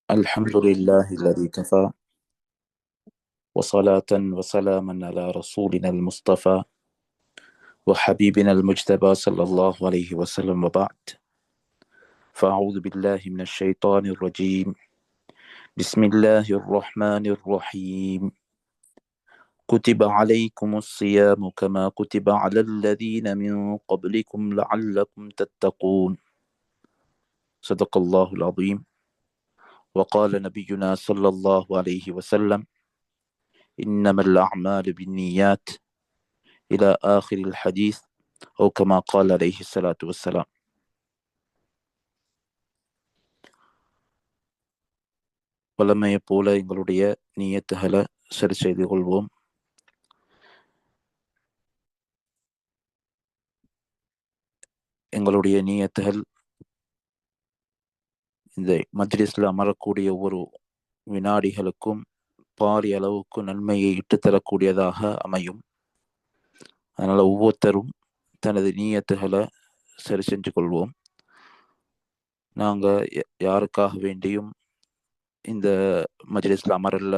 الحمد لله الذي كفى وصلاة وسلاما على رسولنا المصطفى وحبيبنا المجتبى صلى الله عليه وسلم وبعد. فأعوذ بالله من الشيطان الرجيم. بسم الله الرحمن الرحيم. كتب عليكم الصيام كما كتب على الذين من قبلكم لعلكم تتقون. صدق الله العظيم. وقال نبينا صلى الله عليه وسلم: إنما الأعمال بالنيات إلى آخر الحديث أو كما قال عليه الصلاة والسلام. வளமையை போல எங்களுடைய நியத்துகளை சரி செய்து கொள்வோம். எங்களுடைய நியத்துகள் இந்த மஜ்லிஸ்ல அமரக்கூடிய ஒவ்வொரு வினாடிகளுக்கும் பாரிய அளவுக்கு நன்மையை இட்டுத்தரக்கூடியதாக அமையும். அதனால ஒவ்வொருத்தரும் தனது நியத்துகளை சரி செஞ்சு கொள்வோம். நாங்க யாருக்காக வேண்டியும் இந்த மஜ்லிஸ்ல அமரல்ல,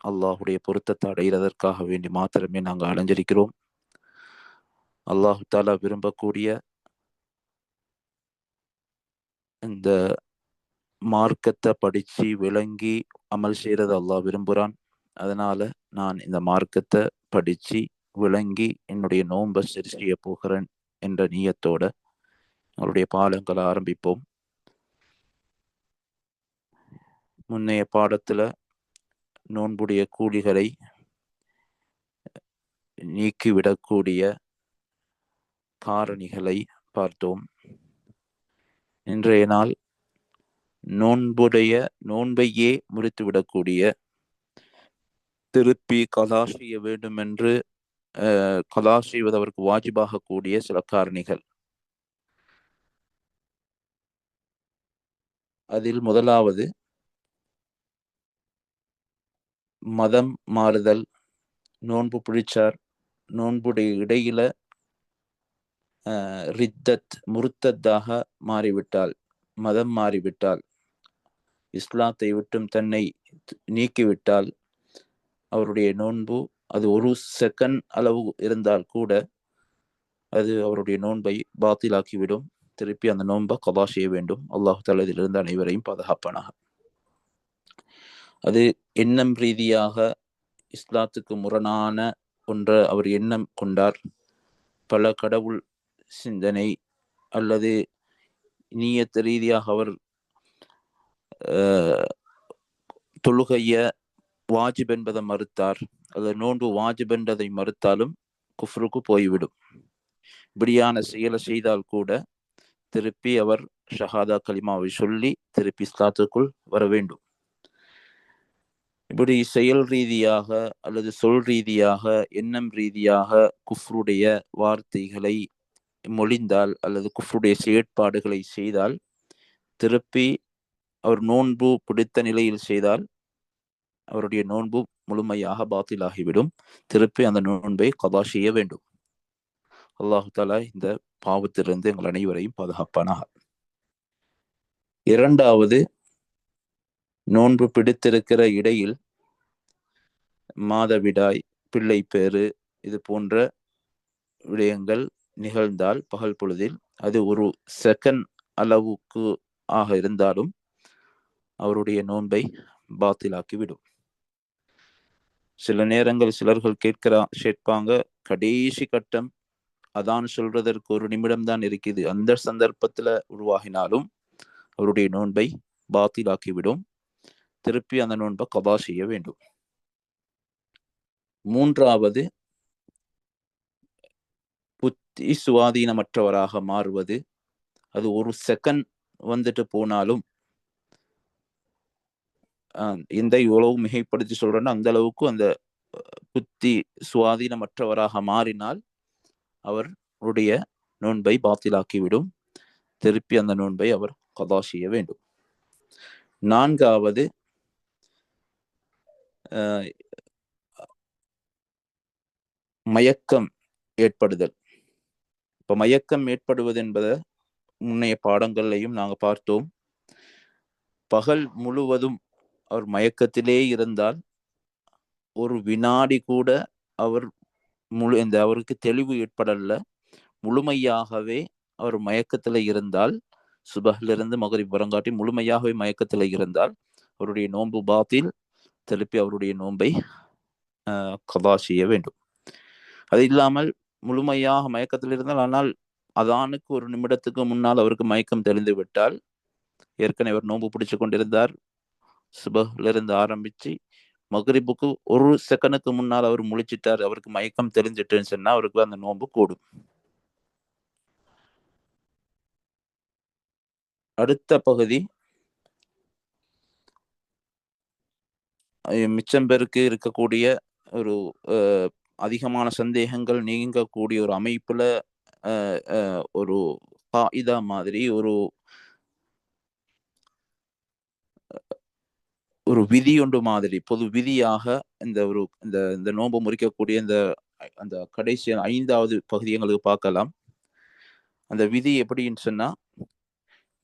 அல்லாஹுடைய பொருத்தத்தை அடைகிறதற்காக வேண்டி மாத்திரமே நாங்கள் அலைஞ்சிருக்கிறோம். அல்லாஹு தாலா விரும்பக்கூடிய இந்த மார்க்கத்தை படிச்சு விளங்கி அமல் செய்யறது அல்லாஹ் விரும்புகிறான். அதனால நான் இந்த மார்க்கத்தை படிச்சு விளங்கி என்னுடைய நோன்பை சரி செய்ய போகிறேன் என்ற நியத்தோட அவருடைய பாடங்களை ஆரம்பிப்போம். முன்னைய பாடத்துல நோன்புடைய கூலிகளை நீக்கிவிடக்கூடிய காரணிகளை பார்த்தோம். இன்றைய நாள் நோன்பையே முறித்துவிடக்கூடிய, திருப்பி கலா செய்ய வேண்டும் என்று கலா செய்வது அவருக்கு வாஜிபாக கூடிய சில காரணிகள். அதில் முதலாவது மதம் மாறுதல். நோன்பு பிடிச்சார், நோன்புடைய இடையில ரித்தத் முர்த்தத்தாக மாறிவிட்டால், மதம் மாறிவிட்டால், இஸ்லாத்தை விட்டும் தன்னை நீக்கிவிட்டால் அவருடைய நோன்பு அது ஒரு செகண்ட் அளவு இருந்தால் கூட அது அவருடைய நோன்பை பாத்திலாக்கிவிடும். திருப்பி அந்த நோன்பை கதா செய்ய வேண்டும். அல்லாஹ் தஆலா இதிலிருந்து அனைவரையும் பாதுகாப்பானாக. அது எண்ணம் ரீதியாக இஸ்லாத்துக்கு முரணான ஒன்று அவர் எண்ணம் கொண்டார், பல கடவுள் சிந்தனை அல்லது நீயத் ரீதியாக அவர் தொழுகைய வாஜிப் என்பதை மறுத்தார், அல்லது நோன்பு வாஜிப் என்பதை மறுத்தாலும் குஃப்ருக்கு போய்விடும். இப்படியான செயலை செய்தால் கூட திருப்பி அவர் ஷஹாதா கலிமாவை சொல்லி திருப்பி இஸ்லாத்துக்குள் வர வேண்டும். இப்படி செயல் ரீதியாக அல்லது சொல் ரீதியாக எண்ணம் ரீதியாக குஃப்ருடைய வார்த்தைகளை மொழிந்தால் அல்லது குஃப்ருடைய செயற்பாடுகளை செய்தால் திருப்பி அவர் நோன்பு பிடித்த நிலையில் செய்தால் அவருடைய நோன்பு முழுமையாக பாத்திலாகிவிடும். திருப்பி அந்த நோன்பை கதா செய்ய வேண்டும். அல்லாஹு தஆலா இந்த பாவத்திலிருந்து எங்கள் அனைவரையும் பாதுகாப்பானாக. இரண்டாவது, நோன்பு பிடித்திருக்கிற இடையில் மாதவிடாய், பிள்ளை பேறு, இது போன்ற விடயங்கள் நிகழ்ந்தால் பகல் பொழுதில் அது ஒரு செகண்ட் அளவுக்கு ஆக இருந்தாலும் அவருடைய நோன்பை பாத்திலாக்கிவிடும். சில நேரங்கள் சிலர்கள் கேட்பாங்க, கடைசி கட்டம் அதான் சொல்றதற்கு ஒரு நிமிடம் தான் இருக்குது, அந்த சந்தர்ப்பத்துல உருவாகினாலும் அவருடைய நோன்பை பாத்திலாக்கிவிடும். திருப்பி அந்த நோன்பை கதா செய்ய வேண்டும். மூன்றாவது, புத்தி சுவாதீனமற்றவராக மாறுவது. அது ஒரு செகண்ட் வந்துட்டு போனாலும், இந்த எவ்வளவு மிகைப்படுத்தி சொல்றேன்னா அந்த அளவுக்கு அந்த புத்தி சுவாதீனமற்றவராக மாறினால் அவருடைய நோன்பை பாத்திலாக்கிவிடும். திருப்பி அந்த நோன்பை அவர் கதா செய்ய வேண்டும். நான்காவது, மயக்கம் ஏற்படுதல். இப்ப மயக்கம் ஏற்படுவது என்பதை முன்னைய பாடங்கள்லையும் நாங்கள் பார்த்தோம். பகல் முழுவதும் அவர் மயக்கத்திலே இருந்தால் ஒரு வினாடி கூட அவர் அவருக்கு தெளிவு ஏற்படல, முழுமையாகவே அவர் மயக்கத்துல இருந்தால், சுபஹிலிருந்து மகரிப் வரங்காட்டி முழுமையாகவே மயக்கத்துல இருந்தால் அவருடைய நோன்பு பாத்தில், திருப்பி அவருடைய நோன்பை கதா செய்ய வேண்டும். அது இல்லாமல் முழுமையாக மயக்கத்தில் இருந்தால், ஆனால் அதானுக்கு ஒரு நிமிடத்துக்கு முன்னால் அவருக்கு மயக்கம் தெளிந்து விட்டால், ஏற்கனவே அவர் நோன்பு பிடிச்சு கொண்டிருந்தார், சுபஹிலிருந்து ஆரம்பிச்சு மகரிப்புக்கு ஒரு செகண்டுக்கு முன்னால் அவர் முழிச்சிட்டார், அவருக்கு மயக்கம் தெரிஞ்சிட்டுன்னு சொன்னா அவருக்கு அந்த நோன்பு கூடும். அடுத்த பகுதி மிச்சம் பேருக்கு இருக்கக்கூடிய ஒரு அதிகமான சந்தேகங்கள் நீங்கக்கூடிய ஒரு அமைப்புல ஒரு காயிதா மாதிரி ஒரு விதி ஒன்று மாதிரி பொது விதியாக இந்த நோன்பு முறிக்கக்கூடிய அந்த கடைசி 5வது பகுதி எங்களுக்கு பார்க்கலாம். அந்த விதி எப்படின்னு சொன்னா,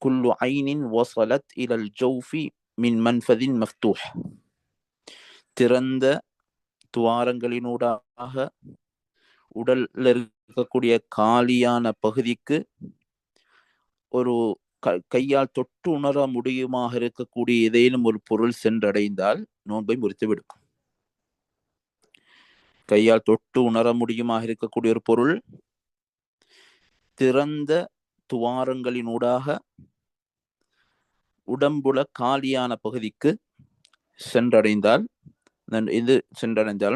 குல்லு ஐனின் வஸலத் இலல் ஜௌஃபி மின் மன்ஃபதின் மஃப்தூஹ், திறந்த துவாரங்களினூடாக உடல்ல இருக்கக்கூடிய காலியான பகுதிக்கு ஒரு கையால் தொட்டு உணர முடியுமாக இருக்கக்கூடிய ஏதேனும் ஒரு பொருள் சென்றடைந்தால் நோன்பை முறித்துவிடும். கையால் தொட்டு உணர முடியுமாக இருக்கக்கூடிய ஒரு பொருள் திறந்த துவாரங்களினூடாக உடம்புல காலியான பகுதிக்கு சென்றடைந்தால்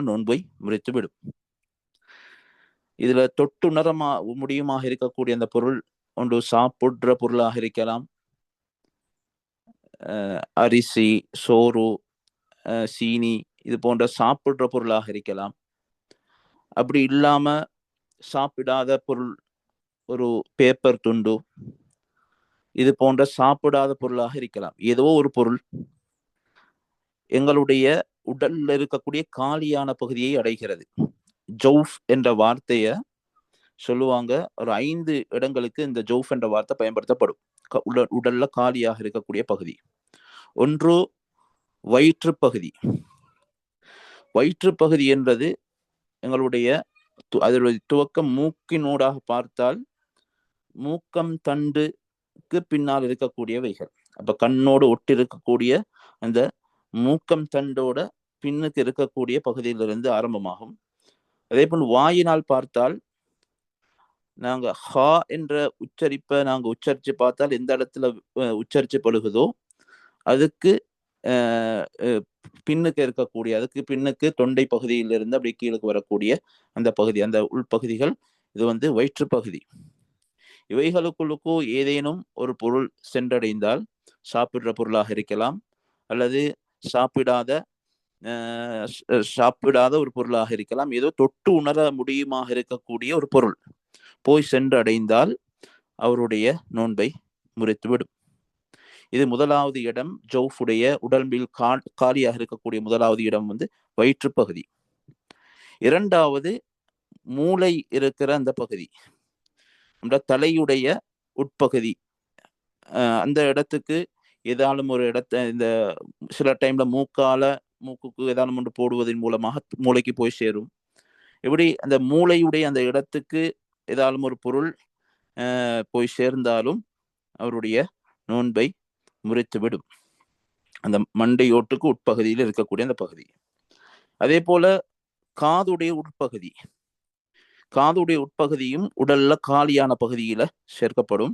நோன்பை முறித்துவிடும். இதுல தொட்டுணர முடியுமாக இருக்கக்கூடிய அந்த பொருள் ஒன்று சாப்பிடுற பொருளாக இருக்கலாம், அரிசி, சோறு, சீனி, இது போன்ற சாப்பிடுற பொருளாக இருக்கலாம். அப்படி இல்லாம சாப்பிடாத பொருள், ஒரு பேப்பர் துண்டு, இது போன்ற சாப்பிடாத பொருளாக இருக்கலாம். ஏதோ ஒரு பொருள் எங்களுடைய உடல்ல இருக்கக்கூடிய காலியான பகுதியை அடைகிறது. ஜௌஃப் என்ற வார்த்தைய சொல்லுவாங்க, ஒரு 5 இடங்களுக்கு இந்த ஜௌஃப் என்ற வார்த்தை பயன்படுத்தப்படும். உடல்ல காலியாக இருக்கக்கூடிய பகுதி. ஒன்று வயிற்று பகுதி. வயிற்று பகுதி என்பது எங்களுடைய அதனுடைய துவக்கம் மூக்கினூடாக பார்த்தால் மூக்கம் தண்டுக்கு பின்னால் இருக்கக்கூடியவைகள். அப்ப கண்ணோடு ஒட்டி இருக்கக்கூடிய அந்த மூக்கம் தண்டோட பின்னுக்கு இருக்கக்கூடிய பகுதியிலிருந்து ஆரம்பமாகும். அதே போல் வாயினால் பார்த்தால் நாங்க ஹா என்ற உச்சரிப்பை நாங்க உச்சரிச்சு பார்த்தால் எந்த இடத்துல உச்சரிச்சு படுகுதோ அதுக்கு பின்னுக்கு இருக்கக்கூடிய, அதுக்கு பின்னுக்கு தொண்டை பகுதியிலிருந்து அப்படி கீழே வரக்கூடிய அந்த பகுதி, அந்த உள்பகுதிகள், இது வயிற்று பகுதி. இவைகளுக்குள்ளுக்கோ ஏதேனும் ஒரு பொருள் சென்றடைந்தால், சாப்பிடுற பொருளாக இருக்கலாம் அல்லது சாப்பிடாத ஒரு பொருளாக இருக்கலாம், ஏதோ தொட்டு உணர முடியுமாக இருக்கக்கூடிய ஒரு பொருள் போய் சென்றடைந்தால் அவருடைய நோன்பை முறித்துவிடும். இது முதலாவது இடம். ஜௌஃபுடைய உடம்பில் காலியாக இருக்கக்கூடிய முதலாவது இடம் வயிற்று பகுதி. இரண்டாவது மூளை இருக்கிற அந்த பகுதி, நம்ம தலையுடைய உட்பகுதி. அந்த இடத்துக்கு ஏதாலும் ஒரு இடத்தை இந்த சில டைம்ல மூக்குக்கு ஏதாலும் ஒன்று போடுவதன் மூலமாக மூளைக்கு போய் சேரும். இப்படி அந்த மூளையுடைய அந்த இடத்துக்கு ஏதாலும் ஒரு பொருள் போய் சேர்ந்தாலும் அவருடைய நோன்பை முறித்துவிடும். அந்த மண்டையோட்டுக்கு உட்பகுதியில் இருக்கக்கூடிய அந்த பகுதி. அதே போல காதுடைய உட்பகுதி, காதுடைய உட்பகுதியும் உடல்ல காலியான பகுதியில சேர்க்கப்படும்.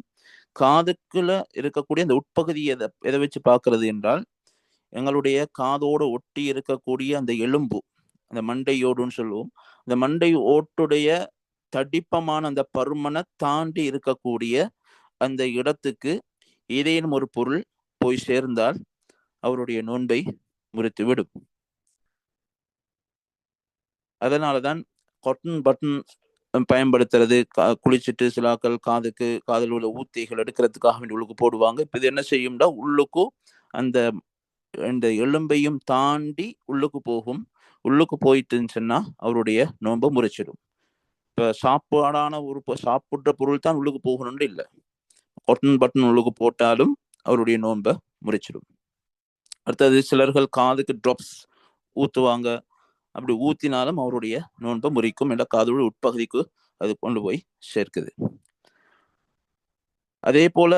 காதுக்குள்ள இருக்கக்கூடிய அந்த உட்பகுதி எதை வச்சு பார்க்கறது என்றால், எங்களுடைய காதோடு ஒட்டி இருக்கக்கூடிய அந்த எலும்பு, அந்த மண்டையோடுன்னு சொல்லுவோம், அந்த மண்டை ஓட்டுடைய தடிப்பமான அந்த பருமனை தாண்டி இருக்கக்கூடிய அந்த இடத்துக்கு ஏதேனும் ஒரு பொருள் போய் சேர்ந்தால் அவருடைய நோன்பை முறித்துவிடும். அதனாலதான் காட்டன் பட்டன் பயன்படுத்துறது, குளிச்சுட்டு சிலாக்கள் காதில் உள்ள ஊத்திகள் எடுக்கிறதுக்காக வேண்டி உள்ளுக்கு போடுவாங்க. இப்ப இது என்ன செய்யும்னா உள்ளுக்கும் அந்த எலும்பையும் தாண்டி உள்ளுக்கு போகும். உள்ளுக்கு போயிட்டுன்னு சொன்னா அவருடைய நோன்பை முறிச்சிடும். இப்ப சாப்பிடுற பொருள் தான் உள்ளுக்கு போகணும்னு இல்லை, காட்டன் பட்டன் உள்ளுக்கு போட்டாலும் அவருடைய நோன்பை முறிச்சிடும். அடுத்தது சிலர்கள் காதுக்கு ட்ராப்ஸ் ஊத்துவாங்க. அப்படி ஊத்தினாலும் அவருடைய நோன்பை முறிக்கும். என்ற காதோட உட்பகுதிக்கு அது கொண்டு போய் சேர்க்குது. அதே போல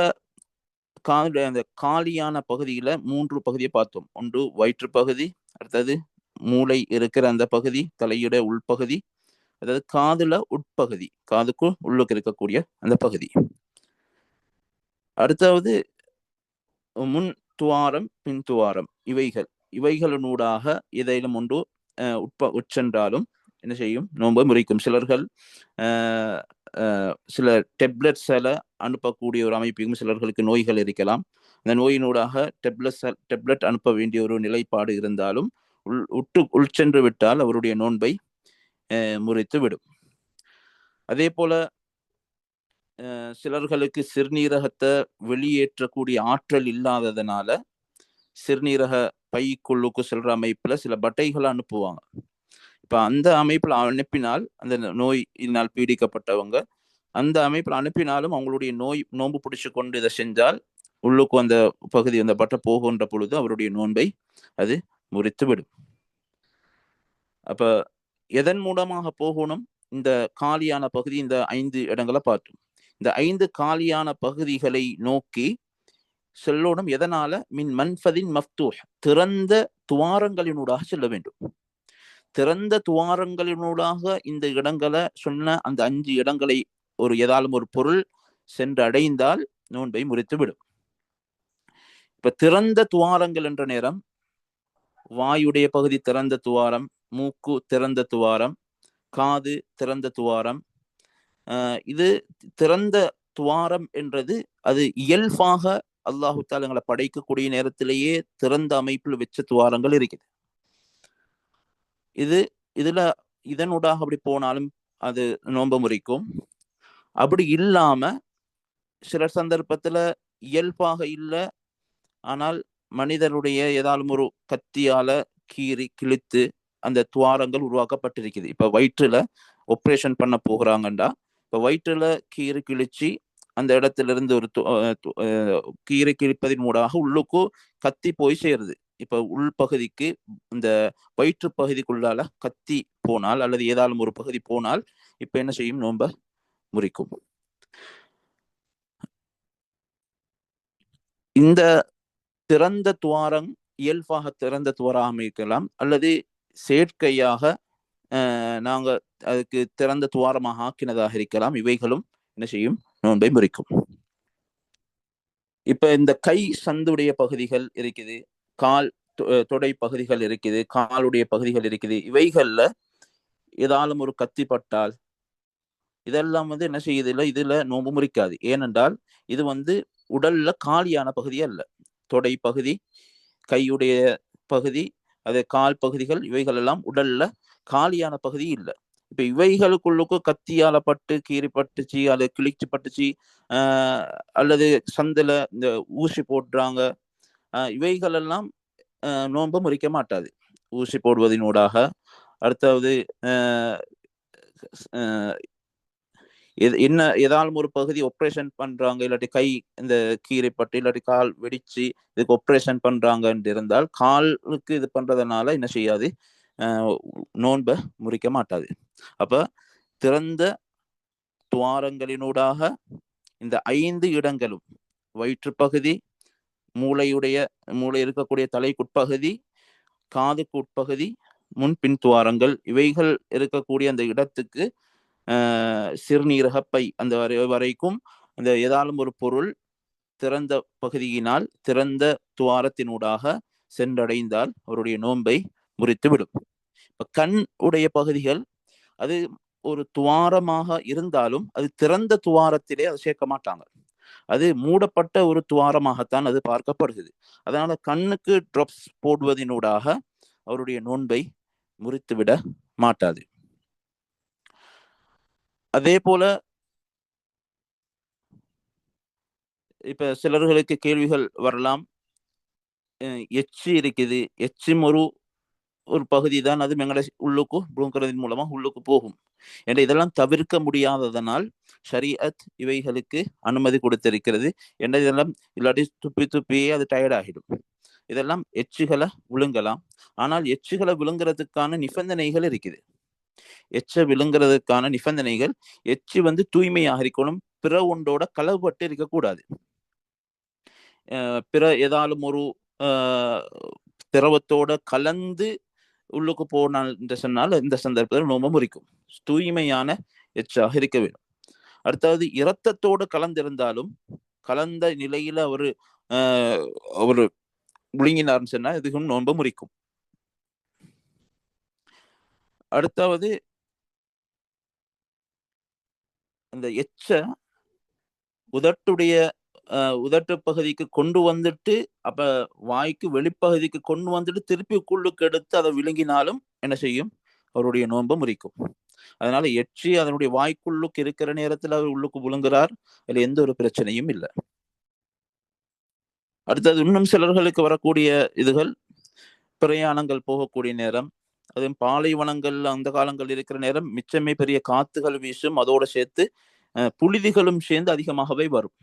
காதுடைய அந்த காலியான பகுதியில 3 பகுதியை பார்த்தோம். ஒன்று வயிற்று பகுதி, அடுத்தது மூளை இருக்கிற அந்த பகுதி, தலையுடைய உள்பகுதி, அதாவது காதுல உட்பகுதி, காதுக்கு உள்ளுக்கு இருக்கக்கூடிய அந்த பகுதி. அடுத்தாவது முன் துவாரம், பின் துவாரம், இவைகளினூடாக ஏதேனும் ஒன்று உட்சென்றாலும் என்ன செய்யும்? நோன்பை முறிக்கும். சிலர்கள் சில டெப்லெட்ஸால அனுப்பக்கூடிய ஒரு அமைப்பையும் சிலர்களுக்கு நோய்கள் இருக்கலாம். அந்த நோயினூடாக டெப்லெட் அனுப்ப வேண்டிய ஒரு நிலைப்பாடு இருந்தாலும் உள்சென்று விட்டால் அவருடைய நோன்பை முறித்து விடும். அதே போல சிலர்களுக்கு சிறுநீரகத்தை வெளியேற்றக்கூடிய ஆற்றல் இல்லாததுனால சிறுநீரக பைக்குள்ளுக்கு செல்ற அமைப்புல சில பட்டைகளை அனுப்புவாங்க. இப்ப அந்த அமைப்புல அனுப்பினால் அந்த நோயினால் பீடிக்கப்பட்டவங்க அந்த அமைப்பில் அனுப்பினாலும் அவங்களுடைய நோன்பு பிடிச்சு கொண்டு இதை செஞ்சால் உள்ளுக்கு அந்த பகுதி அந்த பட்டை போகின்ற பொழுது அவருடைய நோன்பை அது முறித்து விடும். அப்ப எதன் மூலமாக போகணும்? இந்த காலியான பகுதி, இந்த 5 இடங்களை பார்த்தோம். இந்த 5 காலியான பகுதிகளை நோக்கி செல்லோடும். எதனால? மின் மன்ஃபதின் மஃப்தூஹ், திறந்த துவாரங்களினூடாக செல்ல வேண்டும். திறந்த துவாரங்களினூடாக இந்த இடங்களை சொன்ன அந்த 5 இடங்களை ஏதாலும் ஒரு பொருள் சென்று அடைந்தால் நோன்பை முறித்து விடும். இப்ப திறந்த துவாரங்கள் என்ற நேரம் வாயுடைய பகுதி திறந்த துவாரம், மூக்கு திறந்த துவாரம், காது திறந்த துவாரம். இது திறந்த துவாரம் என்றது அது இயல்பாக அல்லாஹு தஆலா எங்களை படைக்கக்கூடிய நேரத்திலேயே திறந்த அமைப்பில் வச்ச துவாரங்கள் இருக்குது. இதுல இதனூடாக அப்படி போனாலும் அது நோன்பை முறிக்கும். அப்படி இல்லாம சில சந்தர்ப்பத்துல இயல்பாக இல்லை, ஆனால் மனிதனுடைய ஏதாலும் ஒரு கத்தியால கீறி கிழித்து அந்த துவாரங்கள் உருவாக்கப்பட்டிருக்குது. இப்ப வயிற்றுல ஆப்ரேஷன் பண்ண போகிறாங்கண்டா, இப்ப வயிற்றுல கீறி கிழிச்சு அந்த இடத்துல இருந்து ஒரு கீறி கிழிப்பதின் மூலமாக உள்ளுக்கு கத்தி போய் சேருது. இப்ப உள்பகுதிக்கு இந்த வயிற்று பகுதிக்குள்ளால கத்தி போனால் அல்லது ஏதாலும் ஒரு பகுதி போனால் இப்ப என்ன செய்யும்? நோன்பை முறிக்கும். இந்த திறந்த துவாரம் இயல்பாக திறந்த துவாரம் இருக்கலாம், அல்லது செயற்கையாக நாங்க அதுக்கு திறந்த துவாரமாக ஆக்கினதாக இருக்கலாம். இவைகளும் என்ன செய்யும்? நோன்பை முறிக்கும். இப்ப இந்த கை சந்துடைய பகுதிகள் இருக்குது, கால் தொடை பகுதிகள் இருக்குது, காலுடைய பகுதிகள் இருக்குது. இவைகள்ல ஏதாலும் ஒரு கத்தி பட்டால் இதெல்லாம் என்ன செய்யுது? இல்லை, இதுல நோன்பு முறிக்காது. ஏனென்றால் இது உடல்ல காலியான பகுதி அல்ல. தொடை பகுதி, கையுடைய பகுதி, அது கால் பகுதிகள், இவைகள் எல்லாம் உடல்ல காலியான பகுதி இல்லை. இப்ப இவைகளுக்குள்ளுக்கு கத்தியால பட்டு கீறி பட்டுச்சு, அல்லது கிழிச்சு பட்டுச்சு, அல்லது சந்தில இந்த ஊசி போடுறாங்க, இவைகள் எல்லாம் நோன்பு முறிக்க மாட்டாது ஊசி போடுவதனூடாக. அடுத்தாவது என்ன ஏதாலும் ஒரு பகுதி ஆப்ரேஷன் பண்றாங்க, இல்லாட்டி கை இந்த கீரைப்பட்டு இல்லாட்டி கால் வெடிச்சு இதுக்கு ஆப்ரேஷன் பண்றாங்கன்னு இருந்தால் காலுக்கு இது பண்றதுனால என்ன செய்யாது? நோன்பை முறிக்க மாட்டாது. அப்ப திறந்த துவாரங்களினூடாக இந்த 5 இடங்களும் வயிற்று பகுதி, மூளை இருக்கக்கூடிய தலைக்குட்பகுதி, காதுக்கு உட்பகுதி, முன்பின் துவாரங்கள், இவைகள் இருக்கக்கூடிய அந்த இடத்துக்கு சிறுநீரக பை அந்த வரைக்கும் அந்த ஏதாலும் ஒரு பொருள் திறந்த பகுதியினால் திறந்த துவாரத்தினூடாக சென்றடைந்தால் அவருடைய நோன்பை முறித்து விடும். இப்ப கண் உடைய பகுதிகள் அது ஒரு துவாரமாக இருந்தாலும் அது திறந்த துவாரத்திலே அதை சேர்க்க மாட்டாங்க. அது மூடப்பட்ட ஒரு துவாரமாகத்தான் அது பார்க்கப்படுகிறது. அதனால கண்ணுக்கு ட்ராப்ஸ் போடுவதனூடாக அவருடைய நோன்பை முறித்துவிட மாட்டாது. அதே போல இப்ப சிலர்களுக்கு கேள்விகள் வரலாம். எச்சி இருக்குது, எச்சும் ஒரு பகுதி தான், அது எங்களை உள்ளுக்கு புழுங்குறதின் மூலமா உள்ளுக்கு போகும் என்ற இதெல்லாம் தவிர்க்க முடியாததனால் ஷரீஅத் இவைகளுக்கு அனுமதி கொடுத்திருக்கிறது. என்ற இதெல்லாம் இல்லாட்டி துப்பி அது டயர்ட் ஆகிடும். இதெல்லாம் எச்சுகளை விழுங்கலாம். ஆனால் எச்சுகளை விழுங்குறதுக்கான நிபந்தனைகள் இருக்குது. எச்ச விழுங்குறதுக்கான நிபந்தனைகள், எச்சு வந்து தூய்மையாக இருக்கணும், பிற ஒன்றோட கலவுபட்டு இருக்கக்கூடாது. பிற ஏதாலும் ஒரு திரவத்தோட கலந்து உள்ளுக்கு போனால் என்று சொன்னால் இந்த சந்தர்ப்பத்தில் நோன்பு முறிக்கும். தூய்மையான எச்சாக இருக்க வேண்டும். அடுத்தது இரத்தத்தோடு கலந்திருந்தாலும் கலந்த நிலையில அவரு விழுங்கினார்னு சொன்னா இதுக்கும் நோன்பு முறிக்கும். அடுத்தாவது அந்த எச்ச உதட்டு பகுதிக்கு கொண்டு வந்துட்டு அப்ப வாய்க்கு வெளிப்பகுதிக்கு கொண்டு வந்துட்டு திருப்பி உள்ளுக்கு எடுத்து அதை விழுங்கினாலும் என்ன செய்யும்? அவருடைய நோன்பு முறிக்கும். அதனால எச்சி அதனுடைய வாய்க்குள்ளுக்கு இருக்கிற நேரத்தில் அவர் உள்ளுக்கு விழுங்குறார், அதுல எந்த ஒரு பிரச்சனையும் இல்லை. அடுத்தது இன்னும் சிலர்களுக்கு வரக்கூடிய இதுகள் பிரயாணங்கள் போகக்கூடிய நேரம், அதுவும் பாலைவனங்கள் அந்த காலங்கள் இருக்கிற நேரம் மிச்சமே பெரிய காத்துகள் வீசும், அதோட சேர்த்து புழுதிகளும் சேர்ந்து அதிகமாகவே வரும்.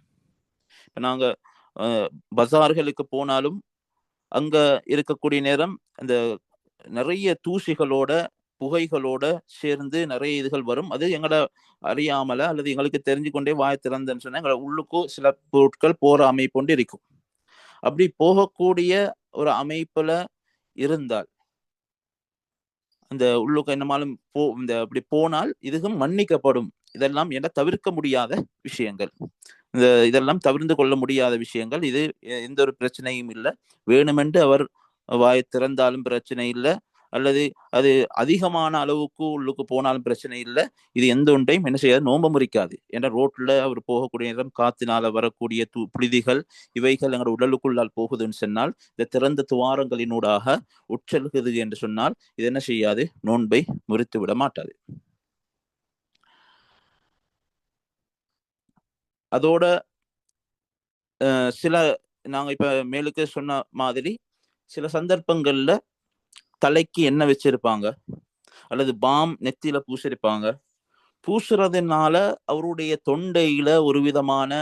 இப்ப நாங்க பஜார்களுக்கு போனாலும் அங்க இருக்கக்கூடிய நேரம் அந்த நிறைய தூசிகளோட புகைகளோட சேர்ந்து நிறைய இதுகள் வரும். அது எங்களை அறியாமல அல்லது எங்களுக்கு தெரிஞ்சு கொண்டே வாய் திறந்துன்னு சொன்னா எங்களை உள்ளுக்கும் சில பொருட்கள் போற அமைப்பு கொண்டு இருக்கும். அப்படி போகக்கூடிய ஒரு அமைப்புல இருந்தால் அந்த உள்ளுக்கு என்னமாலும் இந்த அப்படி போனால் இதுவும் மன்னிக்கப்படும். இதெல்லாம் என தவிர்க்க முடியாத விஷயங்கள். இதெல்லாம் தவிர்த்து கொள்ள முடியாத விஷயங்கள். இது எந்த ஒரு பிரச்சனையும் இல்லை. வேணுமென்று அவர் வாய் திறந்தாலும் பிரச்சனை இல்லை, அல்லது அது அதிகமான அளவுக்கு உள்ளுக்கு போனாலும் பிரச்சனை இல்லை. இது எந்த ஒன்றையும் என்ன செய்யாது, நோன்பு முறிக்காது. ஏன்னா ரோட்ல அவர் போகக்கூடிய நேரம் காத்தினால வரக்கூடிய புழுதிகள் இவைகள் எங்களோட உடலுக்குள்ளால் போகுதுன்னு சொன்னால், இந்த திறந்த துவாரங்களினூடாக உட்செல்குது என்று சொன்னால் இது என்ன செய்யாது, நோன்பை முறித்து விட மாட்டாது. அதோட சில நாங்க இப்ப மேலுக்கு சொன்ன மாதிரி சில சந்தர்ப்பங்கள்ல தலைக்கு எண்ணெய் வச்சிருப்பாங்க, அல்லது பாம் நெத்தியில பூசிருப்பாங்க. பூசுறதுனால அவருடைய தொண்டையில ஒரு விதமான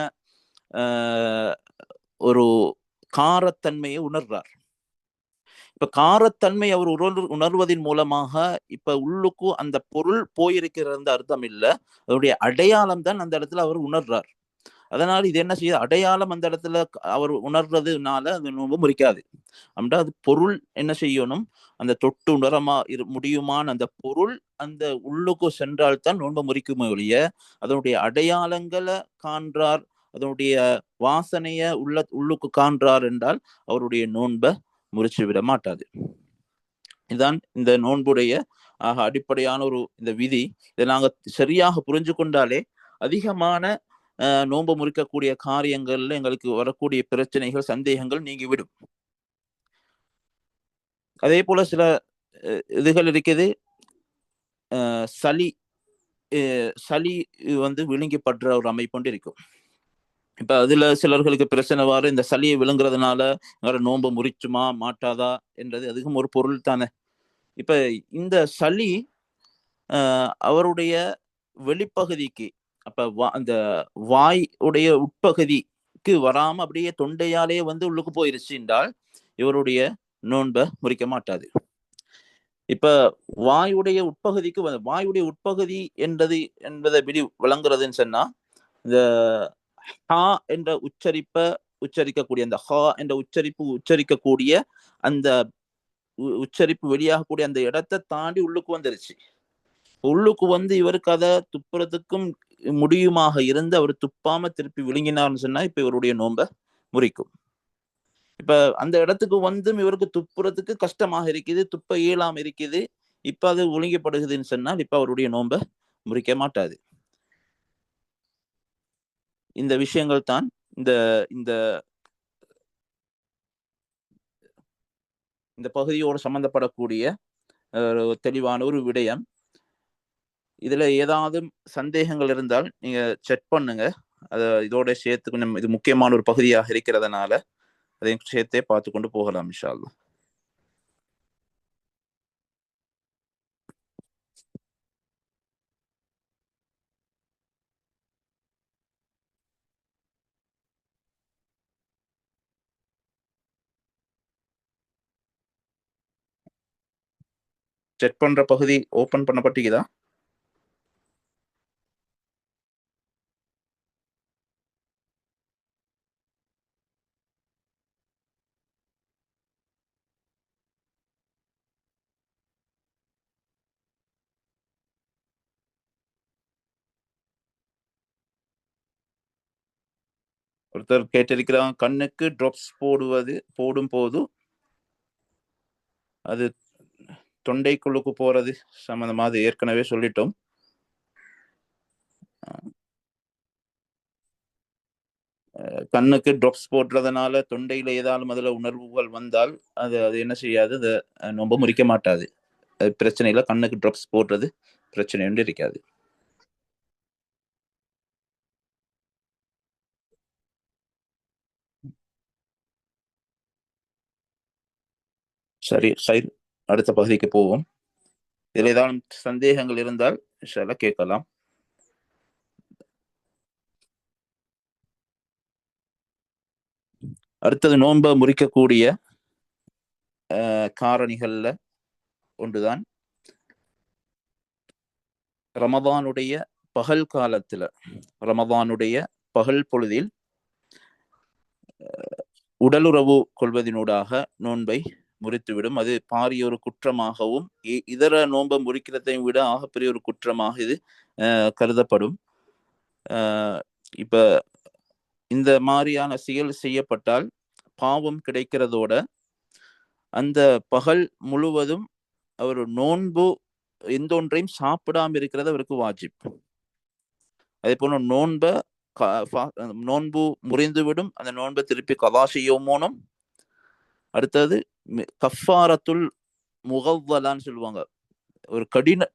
ஒரு காரத்தன்மையை உணர்றார். இப்ப காரத்தன்மை அவர் உணர்வதன் மூலமாக இப்ப உள்ளுக்கும் அந்த பொருள் போயிருக்கிறது அர்த்தம் இல்லை, அதனுடைய அடையாளம் தான் அந்த இடத்துல அவர் உணர்றார். அதனால இது என்ன செய்யுது, அடையாளம் அந்த இடத்துல அவர் உணர்றதுனால அது நோன்பு முறிக்காது. அப்படின்னா அது பொருள் என்ன செய்யணும், அந்த தொட்டு உணரமா முடியுமான அந்த பொருள் அந்த உள்ளுக்கு சென்றால்தான் நோன்பு முறிக்குமே ஒழிய அதனுடைய அடையாளங்களை காண்றார், அதனுடைய வாசனைய உள்ளுக்கு காண்றார் என்றால் அவருடைய நோன்பை முறிச்சு விட மாட்டாது. இதுதான் இந்த நோன்புடைய அடிப்படையான ஒரு இந்த விதி. இதை நாங்க சரியாக புரிஞ்சு கொண்டாலே அதிகமான நோன்பு முறிக்கக்கூடிய காரியங்கள்ல எங்களுக்கு வரக்கூடிய பிரச்சனைகள் சந்தேகங்கள் நீங்கிவிடும். அதே போல சில இதுகள் இருக்குது, சளி சளி வந்து விழுங்கிப்படுற ஒரு அமைப்பு இருக்கும். இப்ப அதுல சிலர்களுக்கு பிரச்சனை வாரு, இந்த சளியை விழுங்குறதுனால நோன்பு முறிச்சுமா மாட்டாதா என்றது அதுக்கும் ஒரு பொருள் தானே. இப்ப இந்த சளி அவருடைய வெளிப்பகுதிக்கு அப்ப அந்த வாய் உடைய உட்பகுதிக்கு வராம அப்படியே தொண்டையாலே வந்து உள்ளுக்கு போயிருச்சு என்றால் இவருடைய நோன்பை முறிக்க மாட்டாது. இப்ப வாயுடைய உட்பகுதிக்கு வாயுடைய உட்பகுதி என்பதை விளங்குறதுன்னு சொன்னா, இந்த ஹா என்ற உச்சரிக்கக்கூடிய அந்த ஹா என்ற உச்சரிக்கக்கூடிய அந்த உச்சரிப்பு வெளியாகக்கூடிய அந்த இடத்தை தாண்டி உள்ளுக்கு வந்துருச்சு. உள்ளுக்கு வந்து இவருக்கு அதை துப்புறதுக்கும் முடியுமாக இருந்து அவர் துப்பாம திருப்பி விழுங்கினார்னு சொன்னா இப்ப இவருடைய நோன்பை முறிக்கும். இப்ப அந்த இடத்துக்கு வந்தும் இவருக்கு துப்புறதுக்கு கஷ்டமாக இருக்குது, துப்ப இயலாம இருக்குது, இப்ப அது ஒழுங்கப்படுகுதுன்னு சொன்னால் இப்ப அவருடைய நோன்பை முறிக்க மாட்டாது. இந்த விஷயங்கள் தான் இந்த இந்த இந்த பகுதியோடு சம்பந்தப்படக்கூடிய தெளிவான ஒரு விடயம். இதுல ஏதாவது சந்தேகங்கள் இருந்தால் நீங்க செக் பண்ணுங்க. இதோட சேர்த்து நம்ம இது முக்கியமான ஒரு பகுதியாக இருக்கிறதுனால அதையும் சேர்த்தே பார்த்து கொண்டு போகலாம் இன்ஷா அல்லாஹ். செக் பண்ற பகுதி ஓபன் பண்ணப்பட்டிக்குதா? ஒருத்தர் கேட்டிருக்கிறாங்க, கண்ணுக்கு ட்ராப்ஸ் போடும் போது அது தொண்டைக்குள்ளுக்கு போறது சம்பந்தமா அது ஏற்கனவே சொல்லிட்டோம். கண்ணுக்கு ட்ராப்ஸ் போடுறதுனால தொண்டையில ஏதாலும் அதுல உணர்வுகள் வந்தால் அது என்ன செய்யாது, அதை நோம்ப முறிக்க மாட்டாது. அது பிரச்சனை இல்லை. கண்ணுக்கு ட்ராப்ஸ் போடுறது பிரச்சனை ஒன்று இருக்காது. சரி சரி, அடுத்த பகுதிக்கு போவோம். இதில் ஏதாவது சந்தேகங்கள் இருந்தால் இன்ஷா அல்லாஹ் கேட்கலாம். அடுத்தது நோன்பை முறிக்கக்கூடிய காரணிகள்ல ஒன்றுதான் ரமதானுடைய பகல் காலத்துல, ரமதானுடைய பகல் பொழுதில் உடலுறவு கொள்வதனூடாக நோன்பை முறித்துவிடும். அது பாரிய ஒரு குற்றமாகவும் இதர நோன்பை முறிக்கிறதையும் விட ஆகப்பெரிய ஒரு குற்றமாக இது கருதப்படும். இப்ப இந்த மாதிரியான செயல் செய்யப்பட்டால் பாவம் கிடைக்கிறதோட அந்த பகல் முழுவதும் அவர் நோன்பு எந்த ஒன்றையும் சாப்பிடாம இருக்கிறது அவருக்கு வாஜிப். அதே போல நோன்பு முறிந்துவிடும். அந்த நோன்பை திருப்பி கதா செய்யவும். அடுத்தது கஃபாரத்துல் முகவ்வலான்னு சொல்லுவாங்க, ஒரு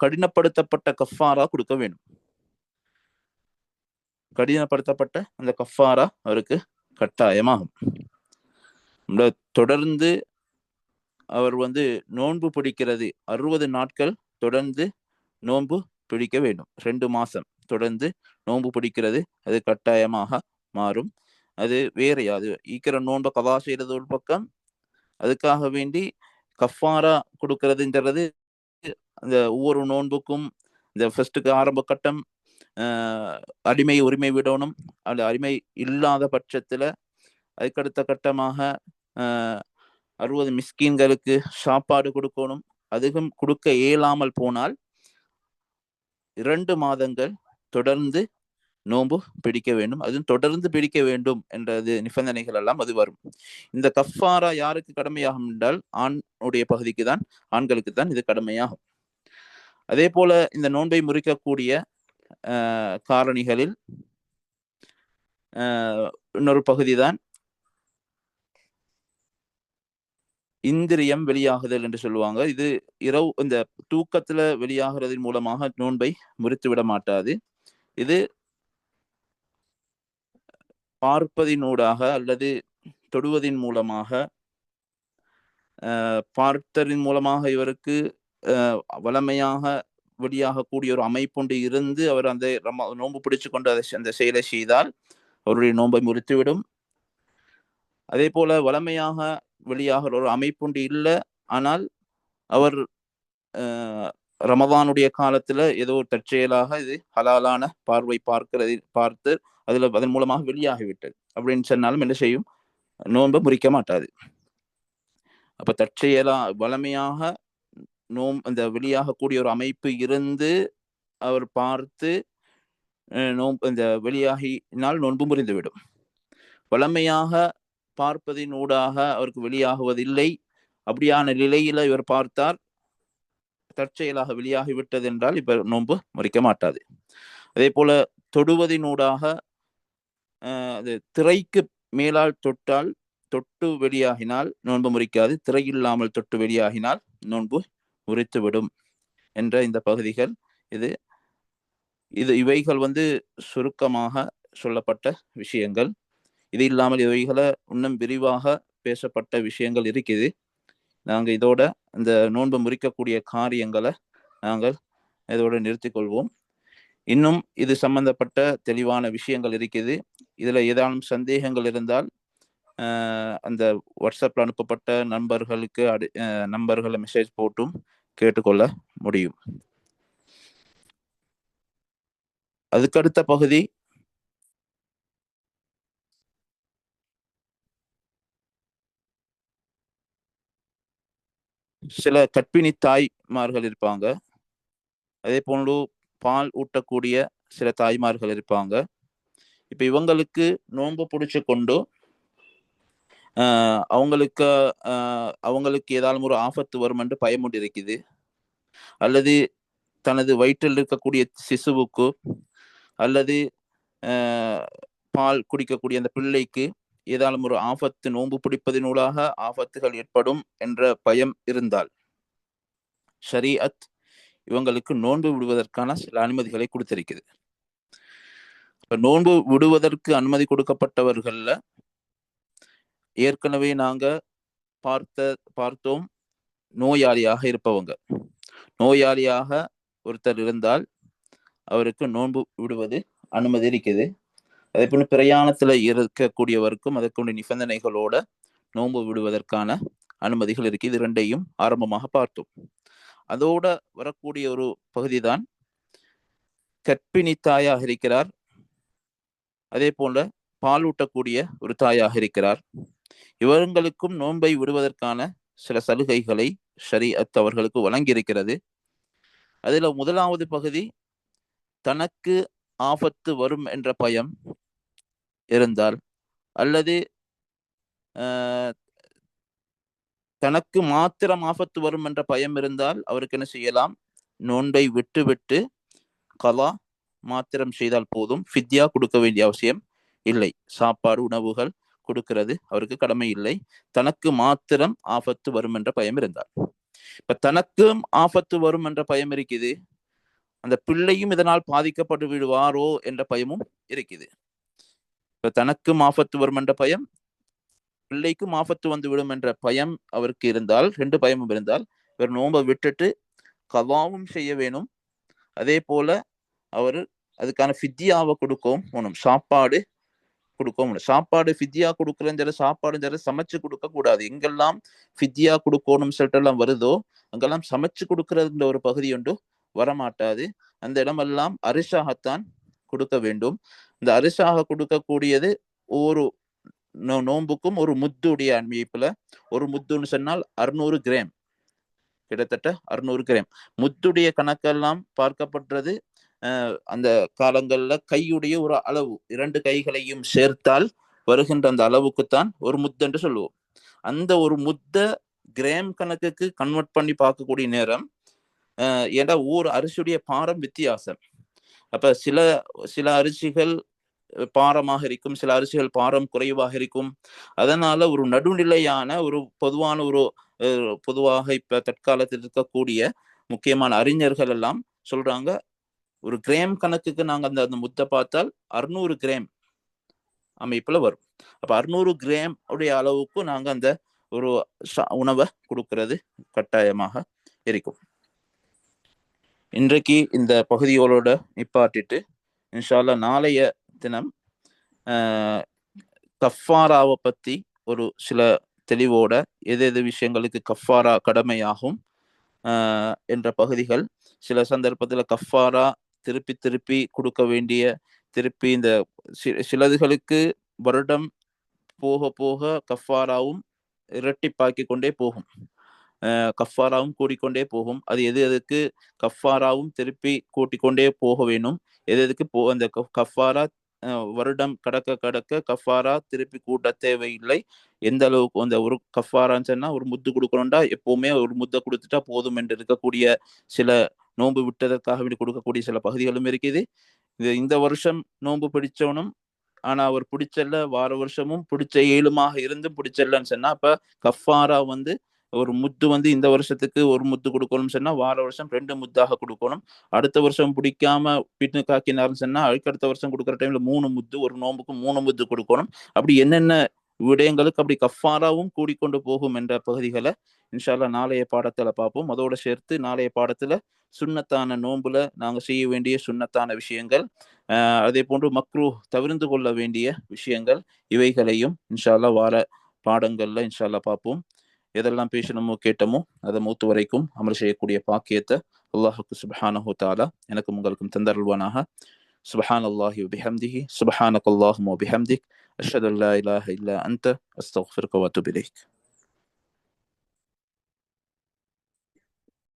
கடினப்படுத்தப்பட்ட கஃபாரா கொடுக்க வேண்டும். கடினப்படுத்தப்பட்ட அந்த கஃபாரா அவருக்கு கட்டாயமாகும். தொடர்ந்து அவர் நோன்பு பிடிக்கிறது 60 நாட்கள் தொடர்ந்து நோன்பு பிடிக்க வேண்டும். 2 மாசம் தொடர்ந்து நோன்பு பிடிக்கிறது அது கட்டாயமாக மாறும். அது வேறையாது ஈக்கிற நோன்பை கதா செய்யறது ஒரு பக்கம், அதுக்காக வேண்டி கஃபாரா கொடுக்கறதுங்கிறது அந்த ஒவ்வொரு நோன்புக்கும் இந்த ஃபர்ஸ்ட்டுக்கு ஆரம்ப கட்டம் அடிமை உரிமை விடணும். அந்த அடிமை இல்லாத பட்சத்துல அதுக்கடுத்த கட்டமாக 60 மிஸ்கீன்களுக்கு சாப்பாடு கொடுக்கணும். அதுவும் கொடுக்க இயலாமல் போனால் 2 மாதங்கள் தொடர்ந்து நோன்பு பிடிக்க வேண்டும். அதுவும் தொடர்ந்து பிடிக்க வேண்டும் என்றது நிபந்தனைகள் எல்லாம் அது வரும். இந்த கஃபாரா யாருக்கு கடமையாகும் என்றால் ஆணுடைய பகுதிக்கு தான், ஆண்களுக்கு தான் இது கடமையாகும். அதே போல இந்த நோன்பை முறிக்கக்கூடிய காரணிகளில் இன்னொரு பகுதி தான் இந்திரியம் வெளியாகுதல் என்று சொல்லுவாங்க. இது இரவு இந்த தூக்கத்துல வெளியாகிறதன் மூலமாக நோன்பை முறித்து விட மாட்டாது. இது பார்ப்பதினூடாக அல்லது தொடுவதின் மூலமாக, பார்த்தரின் மூலமாக இவருக்கு வளமையாக வெளியாகக்கூடிய ஒரு அமைப்புண்டு இருந்து அவர் அந்த நோன்பு பிடிச்சு கொண்டு அந்த செயலை செய்தால் அவருடைய நோன்பை முறித்துவிடும். அதே போல வளமையாக வெளியாகிற ஒரு அமைப்புண்டு இல்லை, ஆனால் அவர் ரமதானுடைய காலத்துல ஏதோ தற்செயலாக இது ஹலாலான பார்வை பார்த்து அதன் மூலமாக வெளியாகிவிட்டது அப்படின்னு சொன்னாலும் என்ன செய்யும், நோன்பை முறிக்க மாட்டாது. அப்ப தற்செயலா வளமையாக அந்த வெளியாகக்கூடிய ஒரு அமைப்பு இருந்து அவர் பார்த்து இந்த வெளியாகினால் நோன்பு முறிந்துவிடும். வளமையாக பார்ப்பதின் ஊடாக அவருக்கு வெளியாகுவதில்லை, அப்படியான நிலையில இவர் பார்த்தார் தற்செயலாக வெளியாகிவிட்டது என்றால் இப்ப நோன்பு முறிக்க மாட்டாது. அதே போல தொடுவதினூடாக அது திரைக்கு மேலால் தொட்டு வெளியாகினால் நோன்பு முறிக்காது. திரை இல்லாமல் தொட்டு வெளியாகினால் நோன்பு முறித்துவிடும் என்ற இந்த பகுதிகள் இவைகள் சுருக்கமாக சொல்லப்பட்ட விஷயங்கள். இது இல்லாமல் இவைகளை இன்னும் விரிவாக பேசப்பட்ட விஷயங்கள் இருக்குது. நாங்க இதோட இந்த நோன்பு முறிக்கக்கூடிய காரியங்களை நாங்கள் இதோட நிறுத்திக் கொள்வோம். இன்னும் இது சம்பந்தப்பட்ட தெளிவான விஷயங்கள் இருக்குது. இதுல ஏதானும் சந்தேகங்கள் இருந்தால் அந்த வாட்ஸ்அப்ல அனுப்பப்பட்ட நண்பர்களை மெசேஜ் போட்டும் கேட்டுக்கொள்ள முடியும். அதுக்கடுத்த பகுதி சில கற்பிணி தாய்மார்கள் இருப்பாங்க. அதே போன்று பால் ஊட்டக்கூடிய சில தாய்மார்கள் இருப்பாங்க. இப்ப இவங்களுக்கு நோன்பு பிடிச்சு கொண்டு அவங்களுக்கு ஏதாவது ஒரு ஆபத்து வரும் என்று பயம் ஒன்று இருக்குது. அல்லது தனது வயிற்றில் இருக்கக்கூடிய சிசுவுக்கு அல்லது பால் குடிக்கக்கூடிய அந்த பிள்ளைக்கு ஏதாலும் ஒரு ஆபத்து நோன்பு பிடிப்பதனூடாக ஆபத்துகள் ஏற்படும் என்ற பயம் இருந்தால் ஷரீஅத் இவங்களுக்கு நோன்பு விடுவதற்கான சில அனுமதிகளை கொடுத்திருக்கிறது. இப்ப நோன்பு விடுவதற்கு அனுமதி கொடுக்கப்பட்டவர்கள்ல ஏற்கனவே நாங்க பார்த்தோம், நோயாளியாக இருப்பவங்க. நோயாளியாக ஒருத்தர் இருந்தால் அவருக்கு நோன்பு விடுவது அனுமதி இருக்குது. அதே போல பிரயாணத்துல இருக்கக்கூடியவருக்கும் அதற்குரிய நிபந்தனைகளோட நோன்பு விடுவதற்கான அனுமதிகள் இருக்கு. இது ரெண்டையும் ஆரம்பமாக பார்த்தோம். அதோட வரக்கூடிய ஒரு பகுதி தான் கற்பிணி தாயாக இருக்கிறார், அதே போல பாலூட்டக்கூடிய ஒரு தாயாக இருக்கிறார். இவர்களுக்கும் நோன்பை விடுவதற்கான சில சலுகைகளை ஷரீஅத் அவர்களுக்கு வழங்கியிருக்கிறது. அதுல முதலாவது பகுதி, தனக்கு ஆபத்து வரும் என்ற பயம் இருந்தால் அல்லது தனக்கு மாத்திரம் ஆபத்து வரும் என்ற பயம் இருந்தால் அவருக்கு என்ன செய்யலாம், நோன்பை விட்டு கலா மாத்திரம் செய்தால் போதும். ஃபித்யா கொடுக்க வேண்டிய அவசியம் இல்லை. சாப்பாடு உணவுகள் கொடுக்கிறது அவருக்கு கடமை இல்லை, தனக்கு மாத்திரம் ஆபத்து வரும் என்ற பயம் இருந்தால். இப்ப தனக்கும் ஆபத்து வரும் என்ற பயம் இருக்குது, அந்த பிள்ளையும் இதனால் பாதிக்கப்பட்டு விடுவாரோ என்ற பயமும் இருக்குது. இப்ப தனக்கும் ஆபத்து வரும் என்ற பயம், பிள்ளைக்கும் ஆபத்து வந்து விடும் என்ற பயம் அவருக்கு இருந்தால், ரெண்டு பயமும் இருந்தால் இவர் நோன்பை விட்டுட்டு கவாவும் செய்ய வேணும். அதே போல அவர் அதுக்கான ஃபித்யாவை கொடுக்கவும் வேணும், சாப்பாடு கொடுக்கவும். சாப்பாடு ஃபித்யா கொடுக்கலன்னு சாப்பாடு சமைச்சு கொடுக்க கூடாது. எங்கெல்லாம் ஃபித்யா கொடுக்கணும் சொல்லிட்டு எல்லாம் வருதோ அங்கெல்லாம் சமைச்சு கொடுக்கறதுன்ற ஒரு பகுதி ஒன்று வரமாட்டாது. அந்த இடமெல்லாம் அரிசாகத்தான் கொடுக்க வேண்டும். இந்த அரிசாக கொடுக்கக்கூடியது ஒவ்வொரு நோன்புக்கும் ஒரு முத்துடைய அமைப்புல, ஒரு முத்துன்னு சொன்னால் 600 கிராம், கிட்டத்தட்ட 600 கிராம். முத்துடைய கணக்கெல்லாம் பார்க்கப்படுறது அந்த காலங்கள்ல கையுடைய ஒரு அளவு, 2 கைகளையும் சேர்த்தால் வருகின்ற அந்த அளவுக்குத்தான் ஒரு முத்து என்று சொல்லுவோம். அந்த ஒரு முத்த கிராம் கணக்குக்கு கன்வெர்ட் பண்ணி பார்க்கக்கூடிய நேரம், ஏன்னா ஒவ்வொரு அரிசியுடைய பாரம் வித்தியாசம். அப்ப சில அரிசிகள் பாரமாக இருக்கும், சில அரிசிகள் பாரம் குறைவாக இருக்கும். அதனால ஒரு நடுநிலையான ஒரு பொதுவாக இப்ப தற்காலத்தில் இருக்கக்கூடிய முக்கியமான அறிஞர்கள் எல்லாம் சொல்றாங்க, ஒரு கிராம் கணக்குக்கு நாங்க அந்த முத்தை பார்த்தால் 600 கிராம் அமைப்புல வரும். அப்ப 600 கிராம் உடைய அளவுக்கு நாங்க அந்த ஒரு உணவை கொடுக்கிறது கட்டாயமாக இருக்கும். இன்றைக்கு இந்த பகுதிகளோட நிப்பாட்டிட்டு இன்ஷா அல்லாஹ் நாளைய தினம் கஃபாராவை பத்தி ஒரு சில தெளிவோட எது விஷயங்களுக்கு கஃபாரா கடமையாகும் என்ற பகுதிகள், சில சந்தர்ப்பத்தில் கஃபாரா திருப்பி கொடுக்க வேண்டிய, திருப்பி இந்த சிலதுகளுக்கு வருடம் போக போக கஃபாராவும் இரட்டிப்பாக்கி கொண்டே போகும், கஃபாராவும் கூடிக்கொண்டே போகும். அது எதுக்கு கஃபாராவும் திருப்பி கூட்டிக்கொண்டே போக வேணும், எதுக்கு அந்த கஃபாரா வருடம் கடக்க கஃபாரா திருப்பி கூட்ட தேவையில்லை. எந்த அளவுக்கு அந்த ஒரு கஃபாரான்னு சொன்னா ஒரு முத்து கொடுக்கணும்டா எப்பவுமே ஒரு முத்தை கொடுத்துட்டா போதும் என்று இருக்கக்கூடிய சில நோன்பு விட்டதற்காக வேண்டி கொடுக்கக்கூடிய சில பகுதிகளும் இருக்குது. இந்த வருஷம் நோன்பு பிடிச்சவனும் ஆனா அவர் பிடிச்சல்ல, வார வருஷமும் பிடிச்ச ஏழுமாக இருந்து பிடிச்சல்லன்னு சொன்னா அப்ப கஃபாரா ஒரு முத்து இந்த வருஷத்துக்கு ஒரு முத்து கொடுக்கணும்னு சொன்னா வார வருஷம் 2 முத்தாக கொடுக்கணும். அடுத்த வருஷம் பிடிக்காம பின்னு காக்கினார்னு சொன்னா அடுத்த வருஷம் கொடுக்குற டைம்ல 3 முத்து, ஒரு நோம்புக்கு 3 முத்து கொடுக்கணும். அப்படி என்னென்ன விடயங்களுக்கு அப்படி கஃபாராவும் கூடிக்கொண்டு போகும் என்ற பகுதிகளை இன்ஷா அல்லாஹ் நாளைய பாடத்துல பார்ப்போம். அதோட சேர்த்து நாளைய பாடத்துல சுன்னத்தான நோன்புல நாங்க செய்ய வேண்டிய சுன்னத்தான விஷயங்கள், அதே போன்று மக்ரூ தவிர்த்து கொள்ள வேண்டிய விஷயங்கள், இவைகளையும் இன்ஷா அல்லாஹ் வார பாடங்கள்ல இன்ஷா அல்லாஹ் பார்ப்போம். எதெல்லாம் பேசணுமோ கேட்டமோ அதை மூத்து வரைக்கும் அமல் செய்யக்கூடிய பாக்கியத்தை அல்லாஹுக்கு சுப்ஹானஹு தஆலா எனக்கும் உங்களுக்கும் தந்தருள்வானாக. சுப்ஹான் அல்லாஹி வபிஹம்திஹி சுப்ஹானக அல்லாஹும்ம வபிஹம்திக் அஷ்ஹது அல்லா இலாஹ இல்லா அன்த அஸ்தக்ஃபிருக வ அத்தூபு இலைக்.